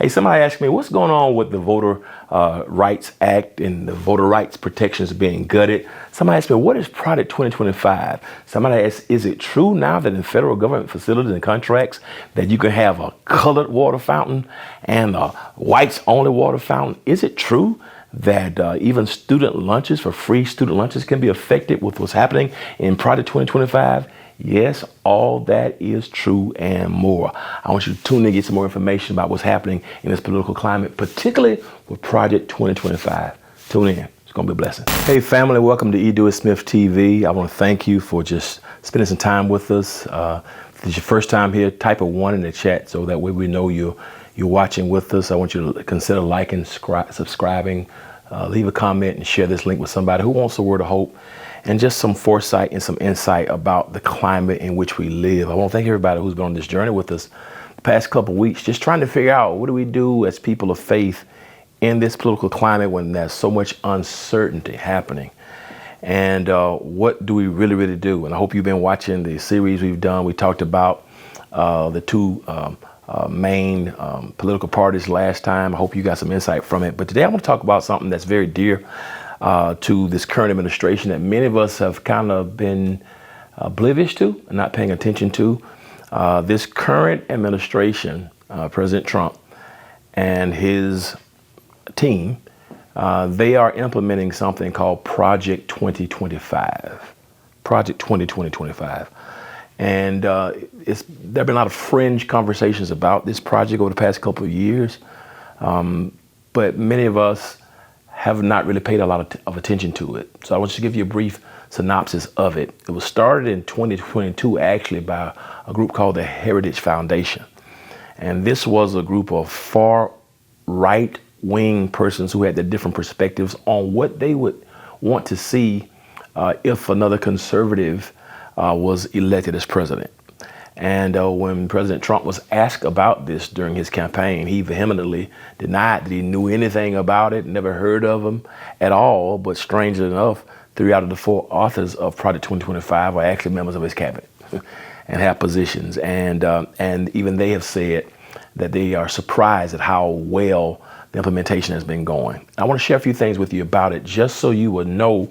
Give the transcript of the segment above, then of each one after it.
Hey, somebody asked me what's going on with the Voter Rights Act and the voter rights protections being gutted. Somebody asked me, what is Project 2025? Somebody asked, is it true now that in federal government facilities and contracts that you can have a colored water fountain and a whites only water fountain? Is it true that even student lunches for free student lunches can be affected with what's happening in Project 2025? Yes, all that is true and more. I want you to tune in and get some more information about what's happening in this political climate, particularly with Project 2025. Tune in. It's going to be a blessing. Hey, family, welcome to Dewey Smith TV. I want to thank you for just spending some time with us. If it's your first time here, type a 1 in the chat so that way we know you're watching with us. I want you to consider liking, subscribing, leave a comment, and share this link with somebody who wants a word of hope and just some foresight and some insight about the climate in which we live. I want to thank everybody who's been on this journey with us the past couple of weeks, just trying to figure out what do we do as people of faith in this political climate when there's so much uncertainty happening. And what do we really do? And I hope you've been watching the series we've done. We talked about the two main political parties last time. I hope you got some insight from it. But today I want to talk about something that's very dear to this current administration that many of us have kind of been oblivious to and not paying attention to. This current administration, President Trump and his team, they are implementing something called Project 2025. Project 2025. And there have been a lot of fringe conversations about this project over the past couple of years. But many of us have not really paid a lot of attention to it. So I want to give you a brief synopsis of it. It was started in 2022 actually by a group called the Heritage Foundation. And this was a group of far right-wing persons who had the different perspectives on what they would want to see if another conservative was elected as president. And when President Trump was asked about this during his campaign, he vehemently denied that he knew anything about it, never heard of him at all. But strangely enough, 3 out of the 4 authors of Project 2025 are actually members of his cabinet and have positions. And even they have said that they are surprised at how well the implementation has been going. I want to share a few things with you about it just so you will know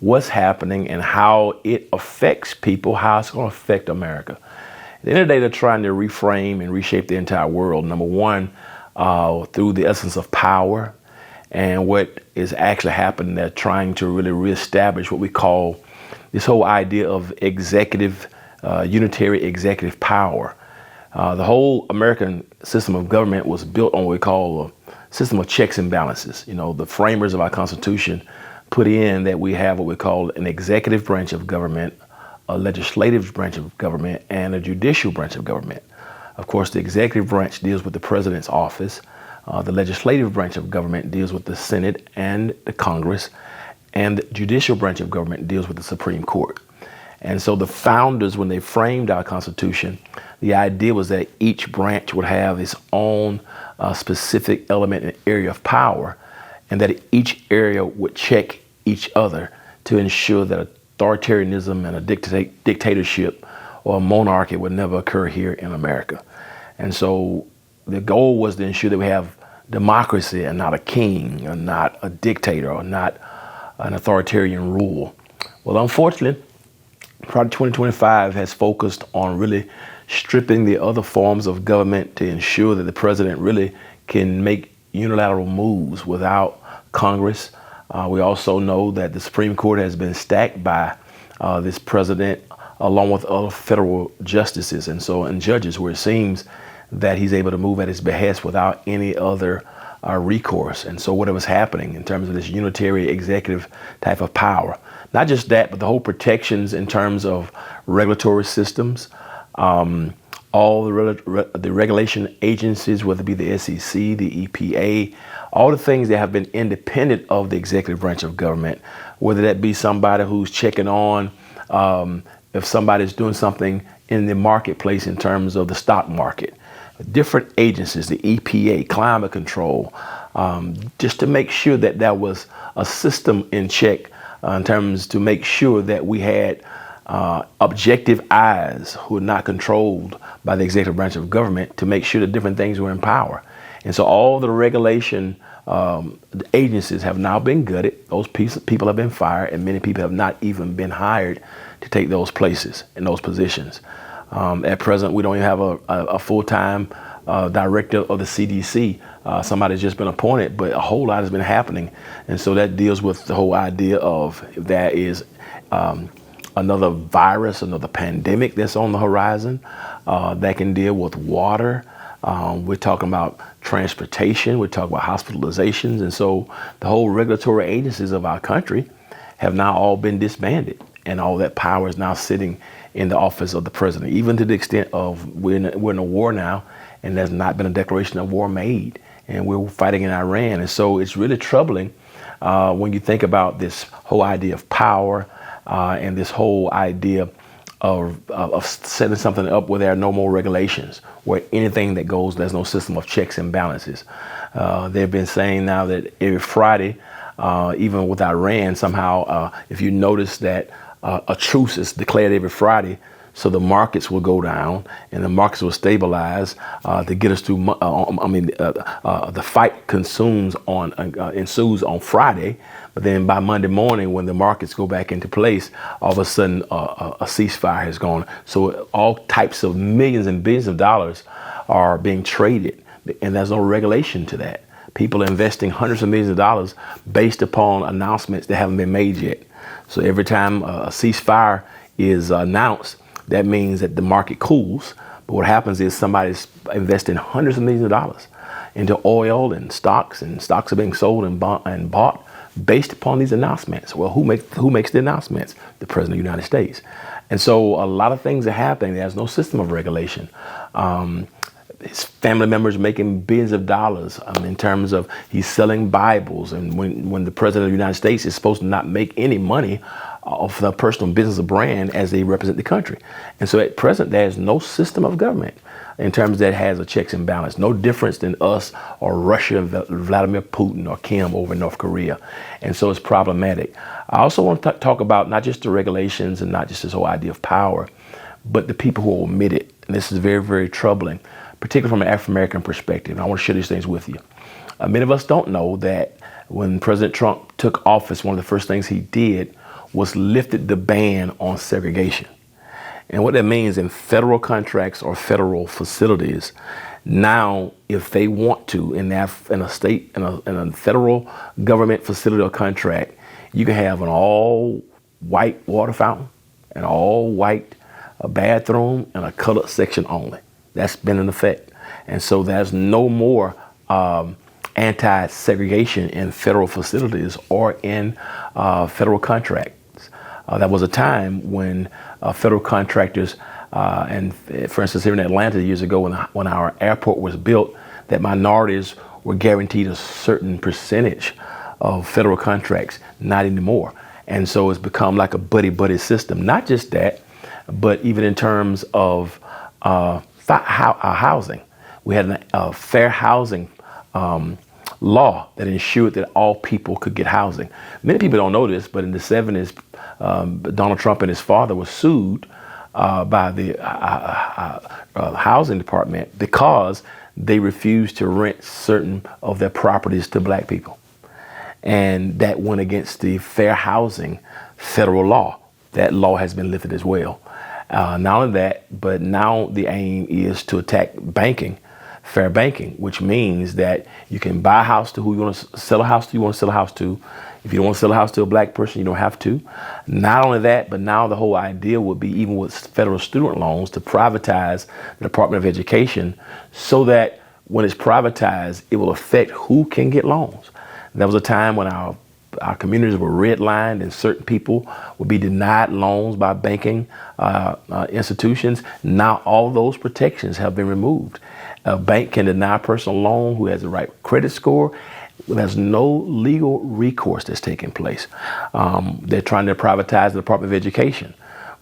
what's happening and how it affects people, how it's going to affect America. At the end of the day, they're trying to reframe and reshape the entire world. Number one, through the essence of power. And what is actually happening, they're trying to really reestablish what we call this whole idea of unitary executive power. The whole American system of government was built on what we call a system of checks and balances. You know, the framers of our Constitution put in that we have what we call an executive branch of government, a legislative branch of government, and a judicial branch of government. Of course, the executive branch deals with the president's office. The legislative branch of government deals with the Senate and the Congress, and the judicial branch of government deals with the Supreme Court. And so the founders, when they framed our Constitution, the idea was that each branch would have its own specific element and area of power, and that each area would check each other to ensure that authoritarianism and a dictatorship or a monarchy would never occur here in America. And so the goal was to ensure that we have democracy and not a king or not a dictator or not an authoritarian rule. Well, unfortunately, Project 2025 has focused on really stripping the other forms of government to ensure that the president really can make unilateral moves without Congress. We also know that the Supreme Court has been stacked by this president along with other federal justices and judges, where it seems that he's able to move at his behest without any other recourse. And so whatever's happening in terms of this unitary executive type of power, not just that, but the whole protections in terms of regulatory systems, all the regulation agencies, whether it be the SEC, the EPA, all the things that have been independent of the executive branch of government, whether that be somebody who's checking on if somebody's doing something in the marketplace in terms of the stock market, different agencies, the EPA, climate control, just to make sure that there was a system in check in terms to make sure that we had objective eyes who are not controlled by the executive branch of government to make sure that different things were in power. And so all the regulation agencies have now been gutted. Those people have been fired, and many people have not even been hired to take those places in those positions. At present, we don't even have a full-time director of the CDC. Somebody's just been appointed, but a whole lot has been happening. And so that deals with the whole idea of if there is another virus, another pandemic that's on the horizon that can deal with water. We're talking about transportation. We're talking about hospitalizations. And so the whole regulatory agencies of our country have now all been disbanded. And all that power is now sitting in the office of the president, even to the extent of we're in a war now, and there's not been a declaration of war made. And we're fighting in Iran. And so it's really troubling when you think about this whole idea of power and this whole idea of setting something up where there are no more regulations, where anything that goes, there's no system of checks and balances. They've been saying now that every Friday, even with Iran, somehow, if you notice that a truce is declared every Friday, so the markets will go down and the markets will stabilize to get us through. The fight ensues on Friday, but then by Monday morning, when the markets go back into place, all of a sudden a ceasefire has gone. So all types of millions and billions of dollars are being traded, and there's no regulation to that. People are investing hundreds of millions of dollars based upon announcements that haven't been made yet. So every time a ceasefire is announced, that means that the market cools. But what happens is somebody's investing hundreds of millions of dollars into oil and stocks are being sold and bought based upon these announcements. Well, who makes the announcements? The President of the United States. And so a lot of things are happening. There's no system of regulation. His family members making billions of dollars in terms of he's selling Bibles. And when the President of the United States is supposed to not make any money off the personal business or brand as they represent the country. And so at present, there's no system of government in terms that has a checks and balance, no difference than us or Russia, Vladimir Putin or Kim over in North Korea. And so it's problematic. I also want to talk about not just the regulations and not just this whole idea of power, but the people who omit it. And this is very, very troubling, particularly from an African-American perspective. And I want to share these things with you. Many of us don't know that when President Trump took office, one of the first things he did was lifted the ban on segregation. And what that means in federal contracts or federal facilities, now if they want to, in a federal government facility or contract, you can have an all-white water fountain, an all-white bathroom, and a colored section only. That's been in effect. And so there's no more anti-segregation in federal facilities or in federal contracts. There was a time when federal contractors, and for instance, here in Atlanta years ago when our airport was built, that minorities were guaranteed a certain percentage of federal contracts, not anymore. And so it's become like a buddy-buddy system. Not just that, but even in terms of housing. We had a fair housing law that ensured that all people could get housing. Many people don't know this, but in the 70s, Donald Trump and his father were sued by the housing department because they refused to rent certain of their properties to black people. And that went against the fair housing federal law. That law has been lifted as well. Not only that, but now the aim is to attack banking, fair banking, which means that you can buy a house to who you want to sell a house to, you want to sell a house to. If you don't want to sell a house to a black person, you don't have to. Not only that, but now the whole idea would be, even with federal student loans, to privatize the Department of Education so that when it's privatized, it will affect who can get loans. There was a time when our communities were redlined and certain people would be denied loans by banking institutions. Now all those protections have been removed. A bank can deny a person a loan who has the right credit score. There's no legal recourse that's taking place. They're trying to privatize the Department of Education,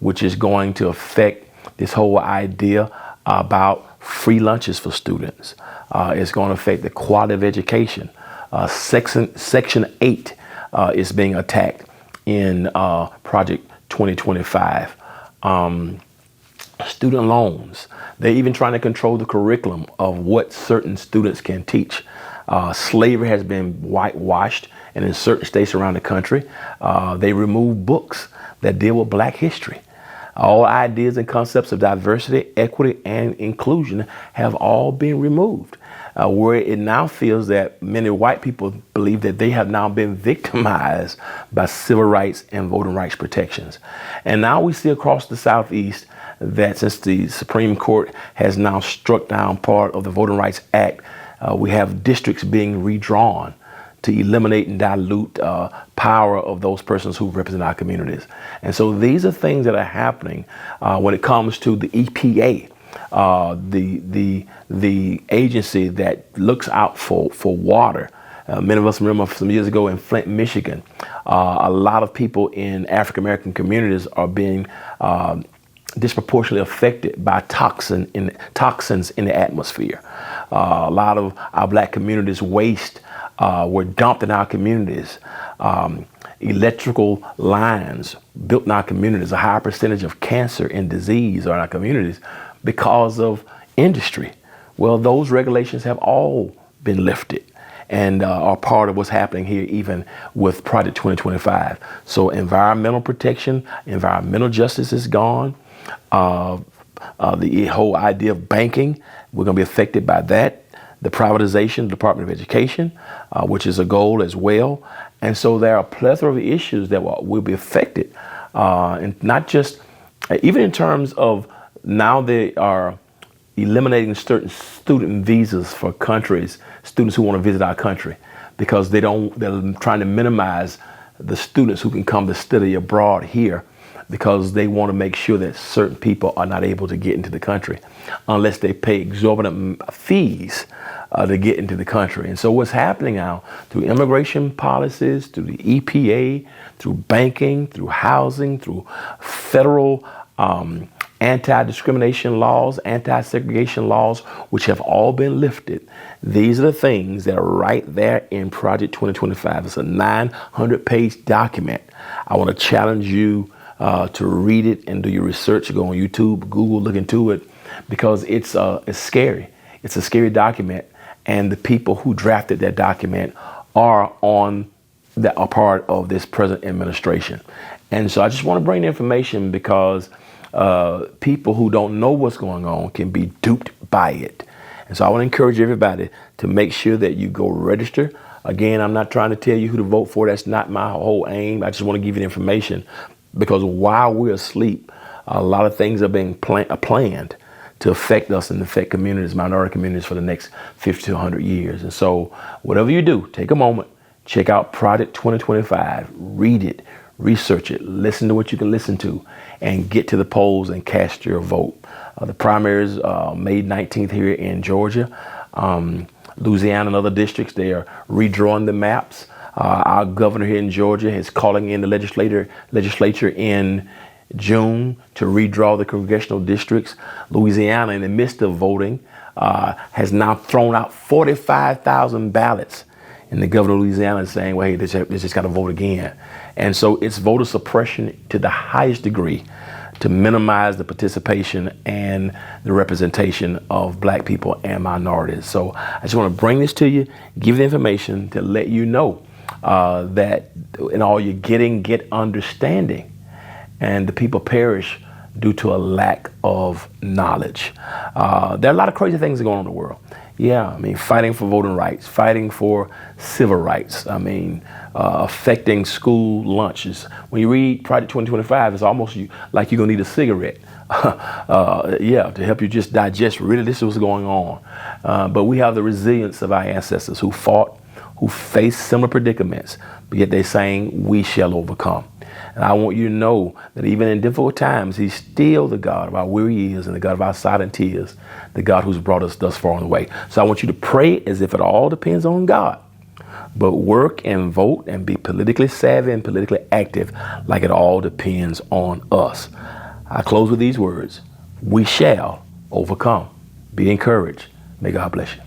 which is going to affect this whole idea about free lunches for students. It's going to affect the quality of education. Section 8 is being attacked in Project 2025. student loans. They're even trying to control the curriculum of what certain students can teach. Slavery has been whitewashed, and in certain states around the country, they remove books that deal with Black history. All ideas and concepts of diversity, equity, and inclusion have all been removed, where it now feels that many white people believe that they have now been victimized by civil rights and voting rights protections. And now we see across the Southeast that since the Supreme Court has now struck down part of the Voting Rights Act, we have districts being redrawn to eliminate and dilute power of those persons who represent our communities. And so these are things that are happening when it comes to the EPA, the agency that looks out for water. Many of us remember some years ago in Flint, Michigan, a lot of people in African American communities are being disproportionately affected by toxins in the atmosphere. A lot of our Black communities' waste were dumped in our communities. Electrical lines built in our communities. A higher percentage of cancer and disease are in our communities because of industry. Well, those regulations have all been lifted and are part of what's happening here, even with Project 2025. So environmental protection, environmental justice is gone. The whole idea of banking, we're going to be affected by that. The privatization of the Department of Education, which is a goal as well. And so there are a plethora of issues that will be affected. And not just, even in terms of now they are eliminating certain student visas for countries, students who want to visit our country, because they're trying to minimize the students who can come to study abroad here, because they want to make sure that certain people are not able to get into the country unless they pay exorbitant fees to get into the country. And so what's happening now through immigration policies, through the EPA, through banking, through housing, through federal anti-discrimination laws, anti-segregation laws, which have all been lifted. These are the things that are right there in Project 2025. It's a 900-page document. I want to challenge you to read it and do your research. Go on YouTube, Google, look into it, because it's scary. It's a scary document, and the people who drafted that document are part of this present administration. And so I just want to bring the information because people who don't know what's going on can be duped by it. And so I want to encourage everybody to make sure that you go register. Again, I'm not trying to tell you who to vote for. That's not my whole aim. I just want to give you the information, because while we're asleep, a lot of things are being planned to affect us and affect communities, minority communities, for the next 50 to 100 years. And so whatever you do, take a moment, check out Project 2025, read it, research it, listen to what you can listen to, and get to the polls and cast your vote. The primaries May 19th here in Georgia, Louisiana and other districts, they are redrawing the maps. Our governor here in Georgia is calling in the legislature in June to redraw the congressional districts. Louisiana, in the midst of voting, has now thrown out 45,000 ballots. And the governor of Louisiana is saying, well, hey, they just got to vote again. And so it's voter suppression to the highest degree to minimize the participation and the representation of Black people and minorities. So I just want to bring this to you, give you the information to let you know that in all you're getting, get understanding. And the people perish due to a lack of knowledge. There are a lot of crazy things going on in the world. Yeah, I mean, fighting for voting rights, fighting for civil rights. I mean, affecting school lunches. When you read Project 2025, it's almost like you're gonna need a cigarette. To help you just digest really this is what's going on. But we have the resilience of our ancestors who fought, who faced similar predicaments, but yet they're saying we shall overcome. And I want you to know that even in difficult times, he's still the God of our weary years and the God of our silent tears, the God who's brought us thus far on the way. So I want you to pray as if it all depends on God, but work and vote and be politically savvy and politically active like it all depends on us. I close with these words: we shall overcome. Be encouraged. May God bless you.